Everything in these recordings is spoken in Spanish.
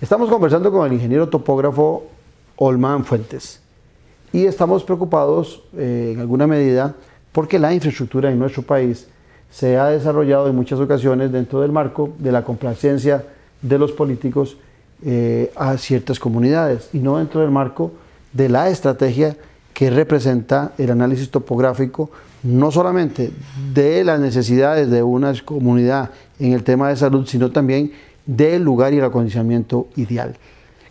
Estamos conversando con el ingeniero topógrafo Olman Fuentes y estamos preocupados en alguna medida porque la infraestructura en nuestro país se ha desarrollado en muchas ocasiones dentro del marco de la complacencia de los políticos a ciertas comunidades y no dentro del marco de la estrategia que representa el análisis topográfico, no solamente de las necesidades de una comunidad en el tema de salud, sino también del lugar y el acondicionamiento ideal.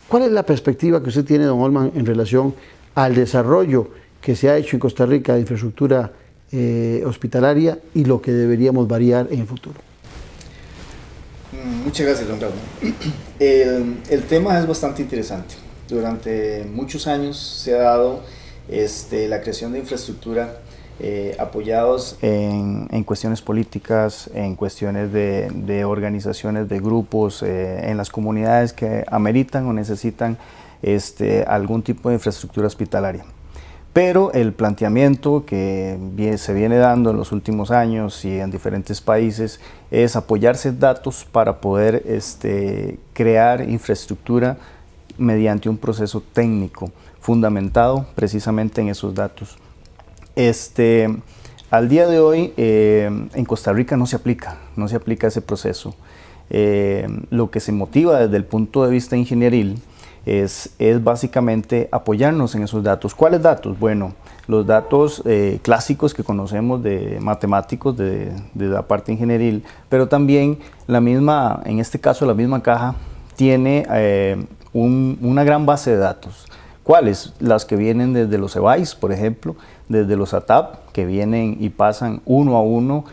¿Cuál es la perspectiva que usted tiene, don Olman, en relación al desarrollo que se ha hecho en Costa Rica de infraestructura hospitalaria y lo que deberíamos variar en el futuro? Muchas gracias, don Carlos. El tema es bastante interesante. Durante muchos años se ha dado la creación de infraestructura apoyados en cuestiones políticas, en cuestiones de organizaciones, de grupos, en las comunidades que ameritan o necesitan algún tipo de infraestructura hospitalaria. Pero el planteamiento que se viene dando en los últimos años y en diferentes países es apoyarse en datos para poder crear infraestructura mediante un proceso técnico fundamentado precisamente en esos datos. Al día de hoy en Costa Rica no se aplica ese proceso. Lo que se motiva desde el punto de vista ingenieril es básicamente apoyarnos en esos datos. ¿Cuáles datos? Bueno, los datos clásicos que conocemos de matemáticos, de la parte ingenieril, pero también en este caso la misma caja tiene una gran base de datos. ¿Cuáles? Las que vienen desde los EVAIS, por ejemplo, desde los ATAP, que vienen y pasan uno a uno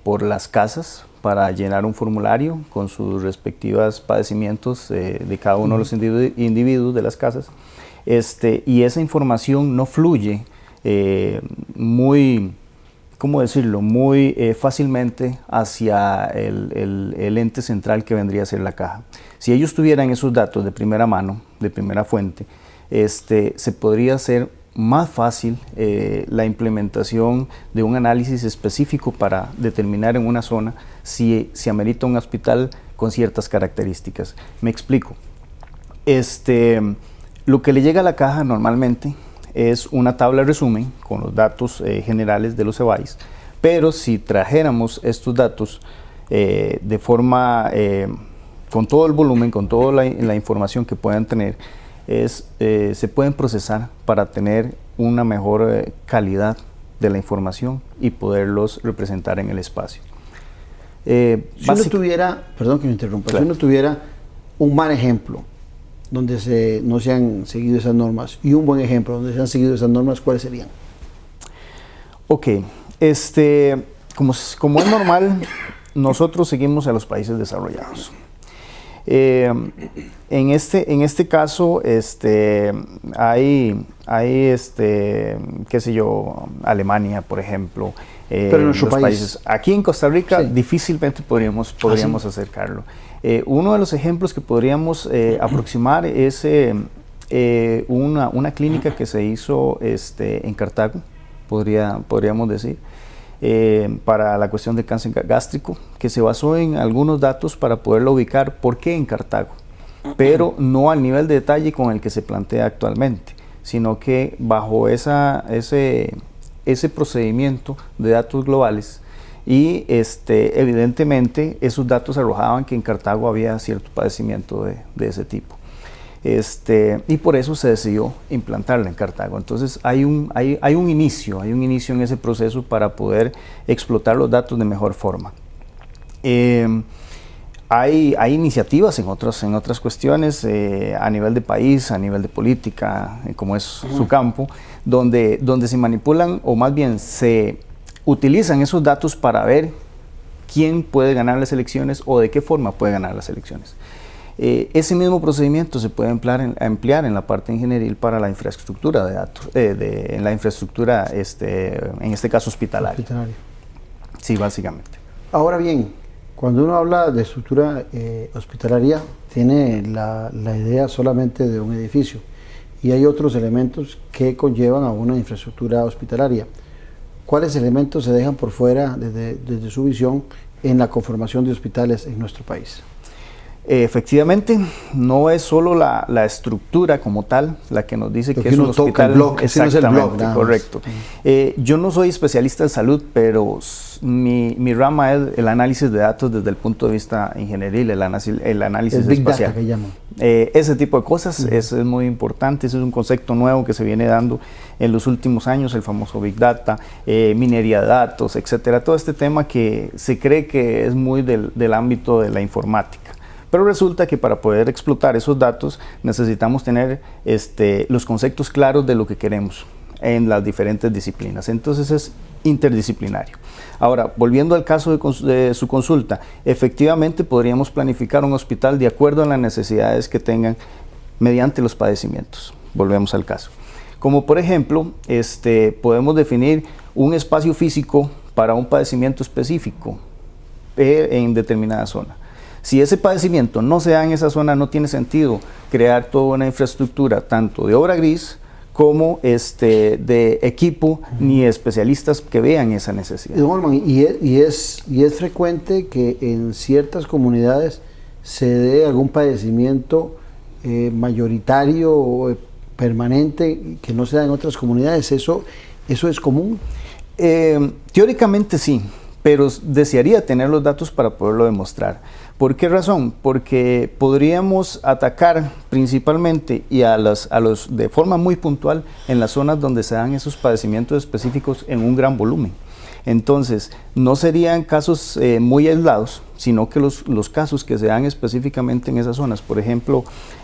por las casas para llenar un formulario con sus respectivos padecimientos de cada uno de los individuos de las casas. Y esa información no fluye muy fácilmente hacia el ente central que vendría a ser la caja. Si ellos tuvieran esos datos de primera mano, de primera fuente, se podría hacer más fácil la implementación de un análisis específico para determinar en una zona si amerita un hospital con ciertas características. Me explico. Lo que le llega a la caja normalmente es una tabla de resumen con los datos generales de los EVAIS, pero si trajéramos estos datos de forma, con todo el volumen, con toda la información que puedan tener, se pueden procesar para tener una mejor calidad de la información y poderlos representar en el espacio. Si uno tuviera, perdón que me interrumpa, claro. Si uno tuviera un mal ejemplo donde no se han seguido esas normas y un buen ejemplo donde se han seguido esas normas, ¿cuáles serían? Ok, como es normal, nosotros seguimos a los países desarrollados. En este caso, hay qué sé yo, Alemania, por ejemplo, pero en nuestro países. Aquí en Costa Rica sí. Difícilmente podríamos acercarlo. Uno de los ejemplos que podríamos aproximar es una clínica que se hizo en Cartago, podríamos decir, para la cuestión del cáncer gástrico, que se basó en algunos datos para poderlo ubicar. ¿Por qué en Cartago? Pero no al nivel de detalle con el que se plantea actualmente, sino que bajo ese procedimiento de datos globales y evidentemente esos datos arrojaban que en Cartago había cierto padecimiento de ese tipo. Y por eso se decidió implantarla en Cartago. Entonces hay un inicio en ese proceso para poder explotar los datos de mejor forma. Hay iniciativas en otras cuestiones a nivel de país, a nivel de política, como es su campo, donde se manipulan o más bien se utilizan esos datos para ver quién puede ganar las elecciones o de qué forma puede ganar las elecciones. Ese mismo procedimiento se puede emplear en la parte ingenieril para la infraestructura de datos, en la infraestructura, en este caso hospitalaria. Sí, básicamente. Ahora bien, cuando uno habla de estructura hospitalaria, tiene la idea solamente de un edificio y hay otros elementos que conllevan a una infraestructura hospitalaria. ¿Cuáles elementos se dejan por fuera desde su visión en la conformación de hospitales en nuestro país? Efectivamente, no es solo la estructura como tal la que nos dice que es un hospital. Exactamente, correcto. Yo no soy especialista en salud, pero mi rama es el análisis de datos desde el punto de vista ingenieril, el análisis Big espacial. Data que llaman. Ese tipo de cosas es muy importante, ese es un concepto nuevo que se viene dando en los últimos años, el famoso Big Data, minería de datos, etcétera. Todo este tema que se cree que es muy del ámbito de la informática. Pero resulta que para poder explotar esos datos necesitamos tener los conceptos claros de lo que queremos en las diferentes disciplinas. Entonces es interdisciplinario. Ahora, volviendo al caso de su consulta, efectivamente podríamos planificar un hospital de acuerdo a las necesidades que tengan mediante los padecimientos. Volvemos al caso. Como por ejemplo, podemos definir un espacio físico para un padecimiento específico en determinada zona. Si ese padecimiento no se da en esa zona, no tiene sentido crear toda una infraestructura, tanto de obra gris como de equipo, ni especialistas que vean esa necesidad. Y es frecuente que en ciertas comunidades se dé algún padecimiento mayoritario o permanente que no se da en otras comunidades. ¿Eso es común? Teóricamente sí, pero desearía tener los datos para poderlo demostrar. ¿Por qué razón? Porque podríamos atacar principalmente y a los de forma muy puntual en las zonas donde se dan esos padecimientos específicos en un gran volumen. Entonces, no serían casos muy aislados, sino que los casos que se dan específicamente en esas zonas. Por ejemplo,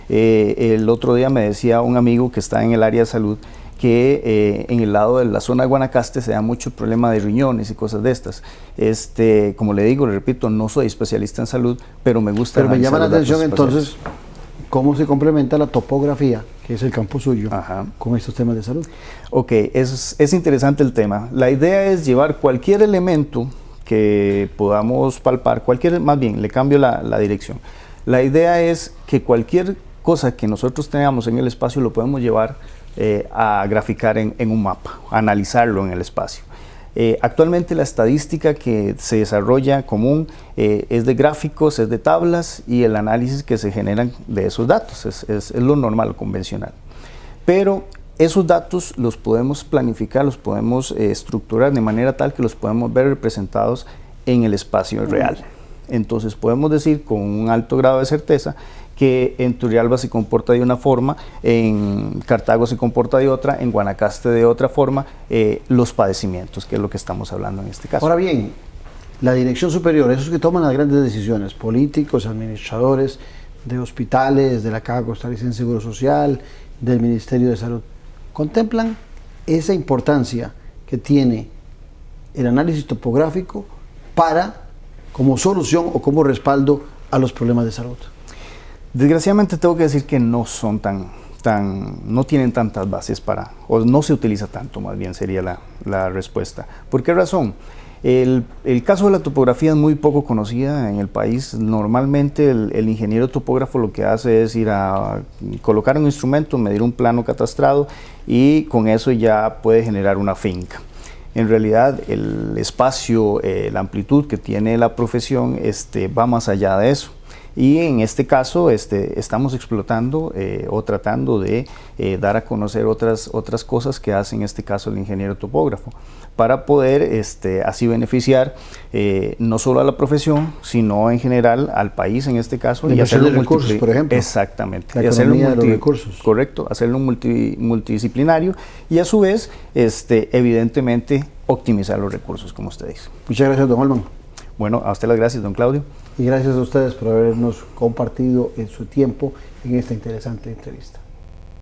el otro día me decía un amigo que está en el área de salud que en el lado de la zona de Guanacaste se da mucho problema de riñones y cosas de estas. Como le digo, le repito, no soy especialista en salud, pero me gusta. Pero me llama la atención entonces cómo se complementa la topografía, que es el campo suyo, con estos temas de salud. Ok, es interesante el tema. La idea es llevar cualquier elemento que podamos palpar, más bien, le cambio la dirección. La idea es que cualquier cosa que nosotros tengamos en el espacio lo podemos llevar a graficar en un mapa, a analizarlo en el espacio. Actualmente la estadística que se desarrolla común es de gráficos, es de tablas y el análisis que se generan de esos datos, es lo normal, lo convencional. Pero esos datos los podemos planificar, los podemos estructurar de manera tal que los podemos ver representados en el espacio real. Entonces podemos decir con un alto grado de certeza que en Turrialba se comporta de una forma, en Cartago se comporta de otra, en Guanacaste de otra forma, los padecimientos, que es lo que estamos hablando en este caso. Ahora bien, la dirección superior, esos que toman las grandes decisiones, políticos, administradores de hospitales, de la Caja Costarricense de Seguro Social, del Ministerio de Salud, contemplan esa importancia que tiene el análisis topográfico como solución o como respaldo a los problemas de salud. Desgraciadamente tengo que decir que no son no tienen tantas bases o no se utiliza tanto, más bien sería la respuesta. ¿Por qué razón? El caso de la topografía es muy poco conocida en el país. Normalmente el ingeniero topógrafo lo que hace es ir a colocar un instrumento, medir un plano catastrado y con eso ya puede generar una finca. En realidad el espacio, la amplitud que tiene la profesión va más allá de eso. Y en este caso estamos explotando o tratando de dar a conocer otras cosas que hace en este caso el ingeniero topógrafo para poder así beneficiar no solo a la profesión, sino en general al país en este caso. Y hacerlo recursos, por ejemplo. Exactamente. La economía de los recursos. Correcto, hacerlo multidisciplinario y a su vez, evidentemente, optimizar los recursos, como usted dice. Muchas gracias, don Holman. Bueno, a usted las gracias, don Claudio. Y gracias a ustedes por habernos compartido en su tiempo en esta interesante entrevista.